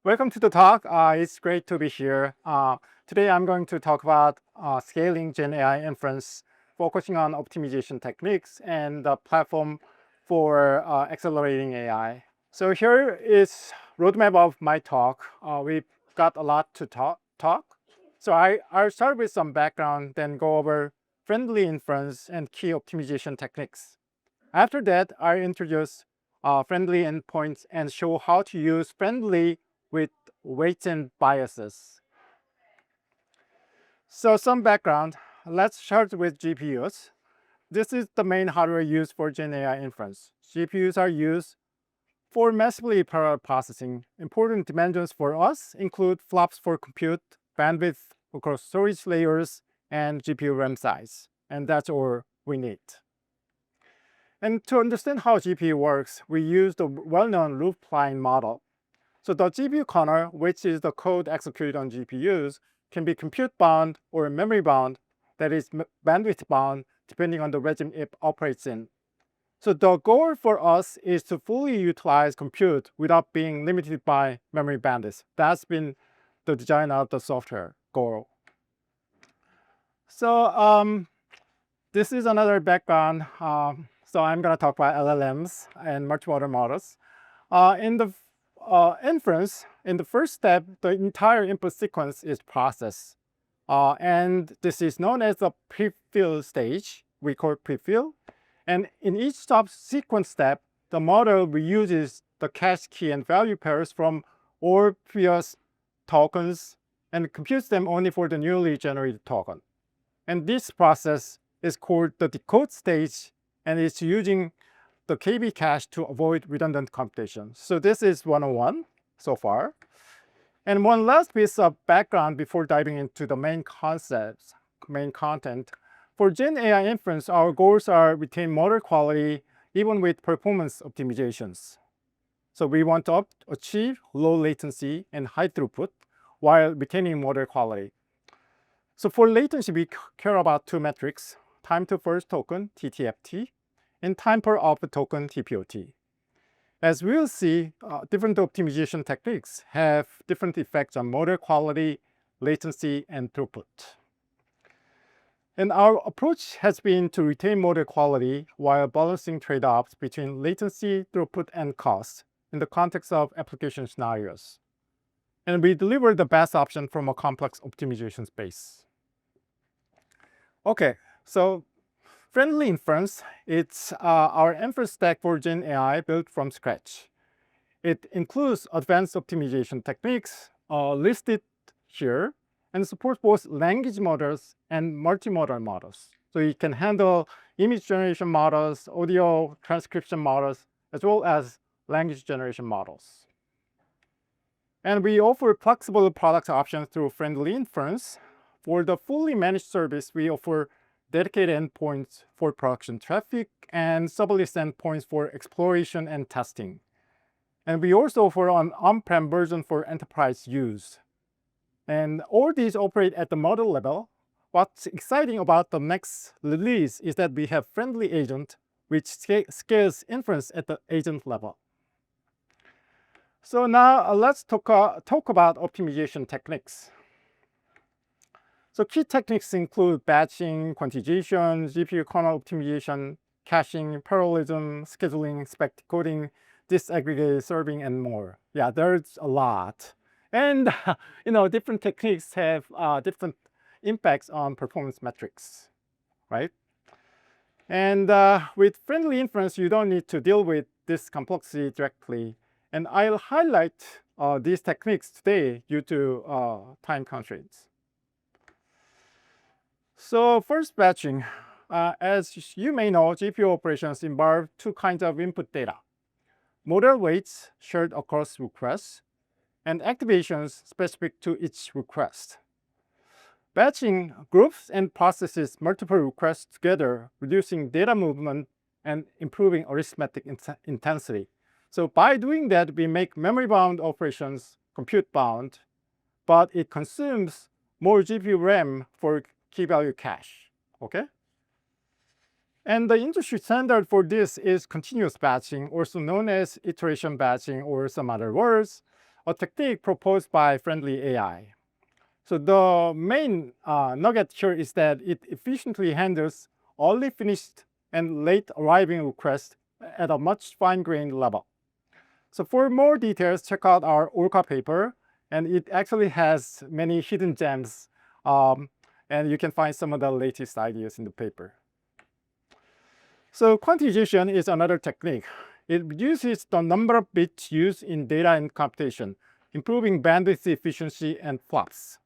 Welcome to the talk. It's great to be here. Today I'm going to talk about scaling Gen AI inference, focusing on optimization techniques and the platform for accelerating AI. So here is roadmap of my talk. We've got a lot to talk. So I'll start with some background, then go over friendly inference and key optimization techniques. After that, I'll introduce friendly endpoints and show how to use friendly with weights and biases. So some background, let's start with GPUs. This is the main hardware used for Gen AI inference. GPUs are used for massively parallel processing. Important dimensions for us include flops for compute, bandwidth across storage layers, and GPU RAM size. And that's all we need. And to understand how GPU works, we use the well-known roofline model. So the GPU kernel, which is the code executed on GPUs, can be compute-bound or memory-bound, that is bandwidth-bound, depending on the regime it operates in. So the goal for us is to fully utilize compute without being limited by memory bandwidth. That's been the design of the software goal. So this is another background. So I'm going to talk about LLMs and multimodal models. In the inference, in the first step, the entire input sequence is processed. And this is known as the prefill stage. We call it prefill. And in each subsequent step, the model reuses the cache key and value pairs from all previous tokens and computes them only for the newly generated token. And this process is called the decode stage, and it's using the KB cache to avoid redundant computation. So this is 101 so far. And one last piece of background before diving into the main concepts, main content. For Gen AI inference, our goals are retain model quality even with performance optimizations. So we want to achieve low latency and high throughput while retaining model quality. So for latency, we care about two metrics: time to first token, TTFT, and time per output token, TPOT. As we'll see, different optimization techniques have different effects on model quality, latency, and throughput. And our approach has been to retain model quality while balancing trade-offs between latency, throughput, and cost in the context of application scenarios. And we deliver the best option from a complex optimization space. Okay, so friendly inference, it's our inference stack for Gen AI built from scratch. It includes advanced optimization techniques listed here and supports both language models and multimodal models. So you can handle image generation models, audio transcription models, as well as language generation models. And we offer flexible product options through friendly inference. For the fully managed service, we offer dedicated endpoints for production traffic and sublist endpoints for exploration and testing. And we also offer an on-prem version for enterprise use. And all these operate at the model level. What's exciting about the next release is that we have friendly agent, which scales inference at the agent level. So now let's talk about optimization techniques. So key techniques include batching, quantization, GPU kernel optimization, caching, parallelism, scheduling, spec decoding, disaggregated serving, and more. Yeah, there's a lot. And different techniques have different impacts on performance metrics, right? And with friendly inference, you don't need to deal with this complexity directly. And I'll highlight these techniques today due to time constraints. So first, batching. As you may know, GPU operations involve two kinds of input data: model weights shared across requests, and activations specific to each request. Batching groups and processes multiple requests together, reducing data movement and improving arithmetic intensity. So by doing that, we make memory-bound operations compute-bound, but it consumes more GPU RAM for key value cache, okay? And the industry standard for this is continuous batching, also known as iteration batching or some other words. a technique proposed by Friendly AI. So the main nugget here is that it efficiently handles early finished and late arriving requests at a much fine-grained level. So for more details, check out our Orca paper, and it actually has many hidden gems, and you can find some of the latest ideas in the paper. So quantization is another technique. It reduces the number of bits used in data and computation, improving bandwidth efficiency and flops.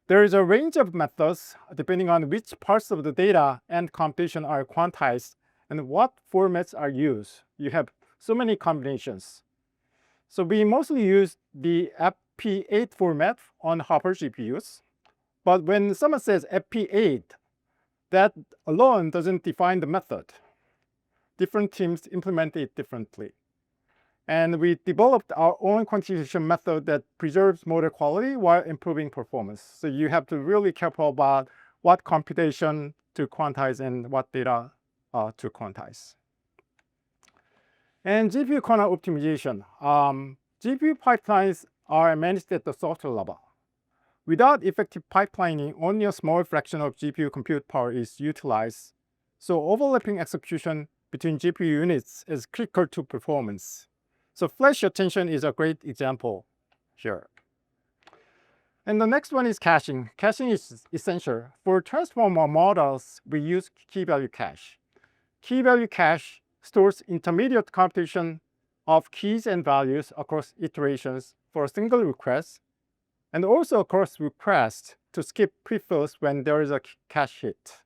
There is a range of methods depending on which parts of the data and computation are quantized and what formats are used. You have so many combinations. So we mostly use the FP8 format on Hopper GPUs. But when someone says FP8, that alone doesn't define the method. Different teams implement it differently. And we developed our own quantization method that preserves model quality while improving performance. So you have to really careful about what computation to quantize and what data to quantize. And GPU kernel optimization. GPU pipelines are managed at the software level. Without effective pipelining, only a small fraction of GPU compute power is utilized. So overlapping execution between GPU units is critical to performance. So flash attention is a great example here. And the next one is caching. Caching is essential. For transformer models, we use key value cache. Key value cache stores intermediate computation of keys and values across iterations for a single request, and also across requests to skip prefills when there is a cache hit.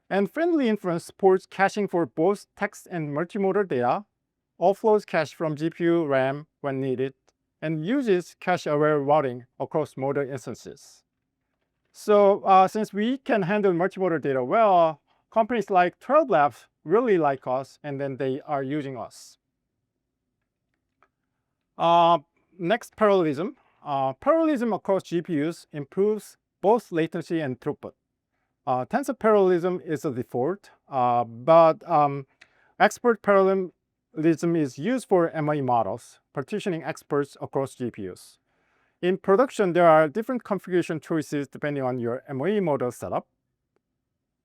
And Friendly Inference supports caching for both text and multimodal data, offloads cache from GPU RAM when needed, and uses cache-aware routing across model instances. So since we can handle multimodal data well, companies like 12 Labs really like us, and then they are using us. Next, parallelism. Parallelism across GPUs improves both latency and throughput. Tensor parallelism is a default, but expert parallelism is used for MI models, partitioning experts across GPUs. In production, there are different configuration choices depending on your MI model setup.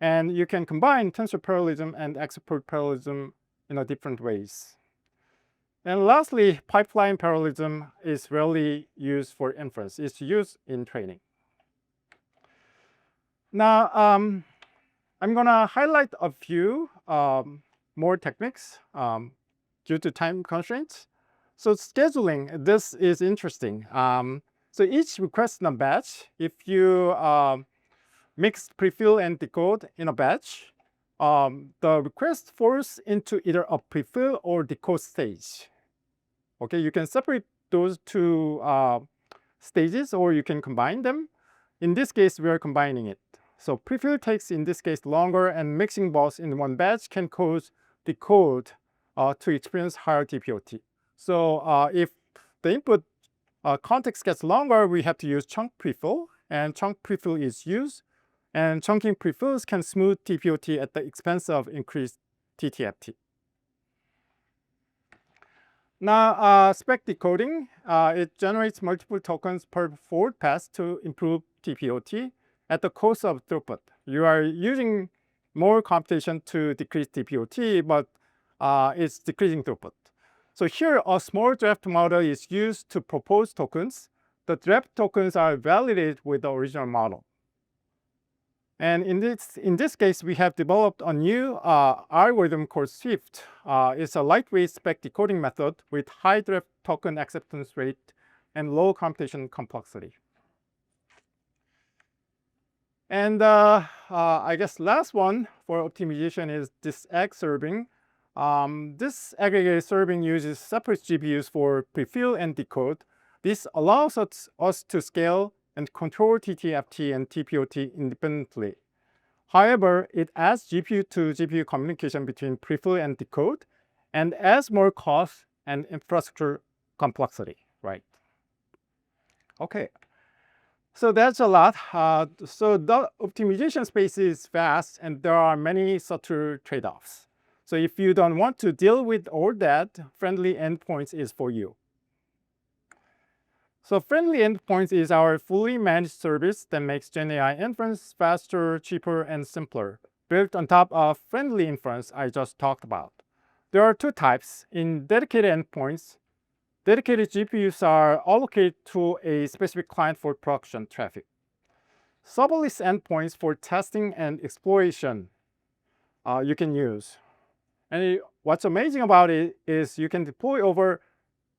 And you can combine tensor parallelism and expert parallelism in different ways. And lastly, pipeline parallelism is rarely used for inference. It's used in training. Now, I'm going to highlight a few more techniques due to time constraints. So scheduling, this is interesting. So each request in a batch, if you mix prefill and decode in a batch, the request falls into either a prefill or decode stage. Okay, you can separate those two stages or you can combine them. In this case, we are combining it. So prefill takes, in this case, longer, and mixing both in one batch can cause decode to experience higher TPOT. So if the input context gets longer, we have to use chunk prefill, and chunk prefill is used. And chunking prefills can smooth TPOT at the expense of increased TTFT. Now, spec decoding, it generates multiple tokens per forward pass to improve TPOT at the cost of throughput. You are using more computation to decrease TPOT, but it's decreasing throughput. So here, a small draft model is used to propose tokens. The draft tokens are validated with the original model. And in this case, we have developed a new algorithm called Swift. It's a lightweight spec decoding method with high draft token acceptance rate and low computation complexity. And I guess last one for optimization is this Eggserving. This aggregated serving uses separate GPUs for prefill and decode. This allows us to scale and control TTFT and TPOT independently. However, it adds GPU to GPU communication between prefill and decode and adds more cost and infrastructure complexity, right? Okay, so that's a lot. So the optimization space is vast and there are many subtle trade-offs. So if you don't want to deal with all that, Friendly Endpoints is for you. So Friendly Endpoints is our fully managed service that makes GenAI inference faster, cheaper, and simpler, built on top of Friendly Inference I just talked about. There are two types. In dedicated endpoints, dedicated GPUs are allocated to a specific client for production traffic. Sublist endpoints for testing and exploration you can use. And what's amazing about it is you can deploy over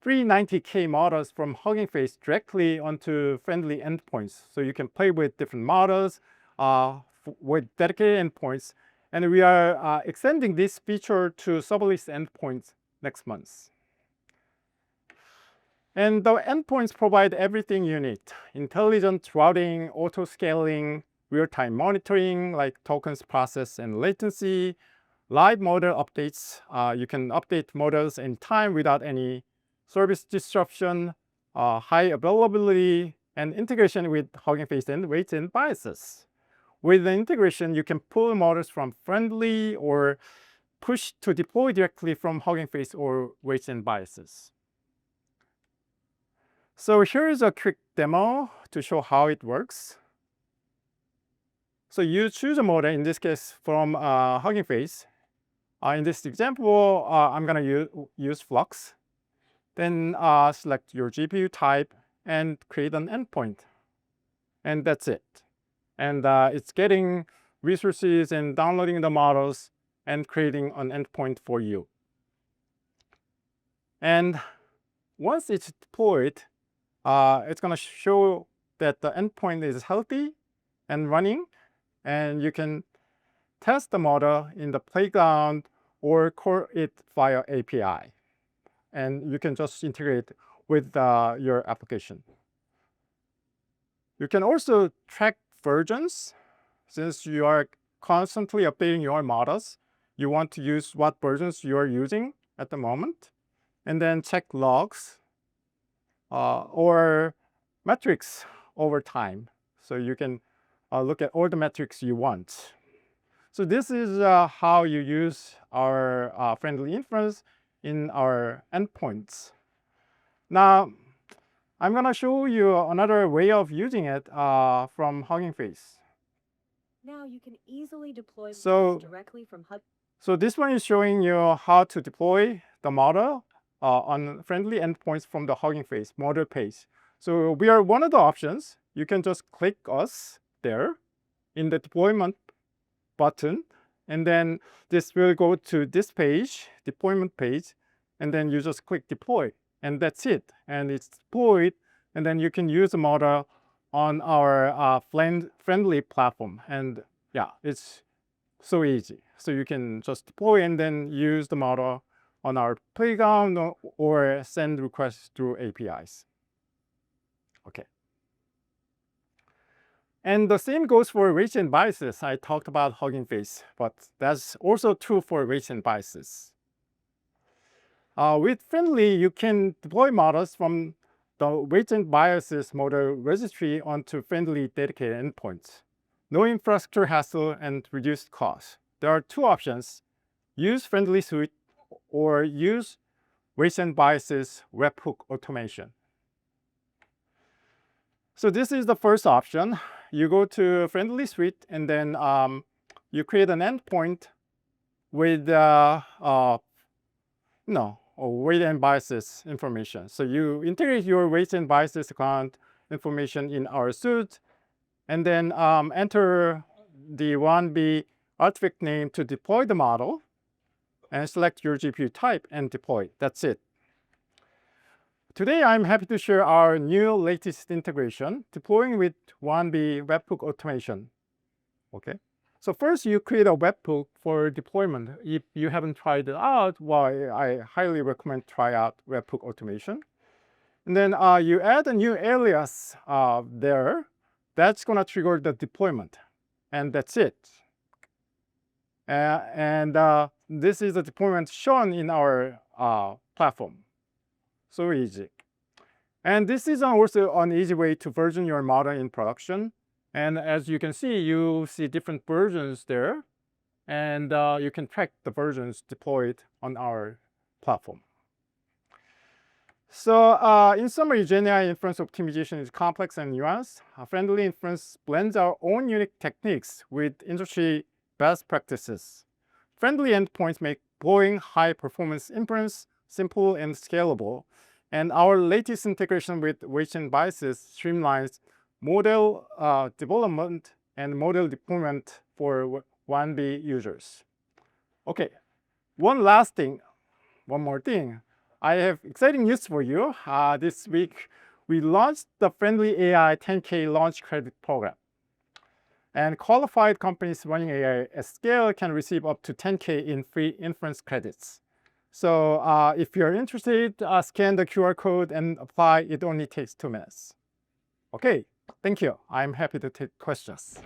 390K models from Hugging Face directly onto Friendly endpoints. So you can play with different models with dedicated endpoints. And we are extending this feature to sublist endpoints next month. And the endpoints provide everything you need: intelligent routing, auto-scaling, real-time monitoring like tokens process and latency, live model updates. You can update models in time without any service disruption, high availability, and integration with Hugging Face and weights and biases. With the integration, you can pull models from Friendly or push to deploy directly from Hugging Face or weights and biases. So here's a quick demo to show how it works. So you choose a model, in this case from Hugging Face. In this example, I'm going to use Flux. Then select your GPU type and create an endpoint. And that's it. And it's getting resources and downloading the models and creating an endpoint for you. And once it's deployed, it's going to show that the endpoint is healthy and running, and you can test the model in the playground or call it via API. And you can just integrate with your application. You can also track versions. Since you are constantly updating your models, you want to use what versions you are using at the moment, and then check logs or metrics over time. So you can look at all the metrics you want. So this is how you use our Friendly Inference in our endpoints. Now, I'm going to show you another way of using it from Hugging Face. Now you can easily deploy So, directly from Hub. So this one is showing you how to deploy the model on Friendly endpoints from the Hugging Face model page. So we are one of the options. You can just click us there in the deployment button, and then this will go to this page, deployment page, and then you just click deploy, and that's it. And it's deployed, and then you can use the model on our Friendly platform. And yeah, it's so easy. So you can just deploy and then use the model on our playground or send requests through APIs. Okay. And the same goes for weights and biases. I talked about Hugging Face, but that's also true for weights and biases. With Friendly, you can deploy models from the weights and biases model registry onto Friendly dedicated endpoints. No infrastructure hassle and reduced cost. There are two options: use Friendly Suite or use weights and biases webhook automation. So this is the first option. You go to Friendly Suite, and then you create an endpoint with weight and biases information. So you integrate your weights and biases account information in our suite, and then enter the 1B artifact name to deploy the model, and select your GPU type and deploy. That's it. Today, I'm happy to share our new latest integration, deploying with 1B webhook automation. Okay. So first, you create a webhook for deployment. If you haven't tried it out, well, I highly recommend try out webhook automation. And then you add a new alias there. That's going to trigger the deployment. And that's it. And this is the deployment shown in our platform. So easy. And this is also an easy way to version your model in production. And as you can see, you see different versions there. And you can track the versions deployed on our platform. So in summary, GenAI inference optimization is complex and nuanced. Friendly inference blends our own unique techniques with industry best practices. Friendly endpoints make boring high-performance inference simple and scalable. And our latest integration with weights and biases streamlines model development and model deployment for 1B users. Okay, one more thing. I have exciting news for you. This week, we launched the Friendly AI 10K launch credit program. And qualified companies running AI at scale can receive up to 10K in free inference credits. So if you're interested, scan the QR code and apply. It only takes 2 minutes. Okay, thank you. I'm happy to take questions.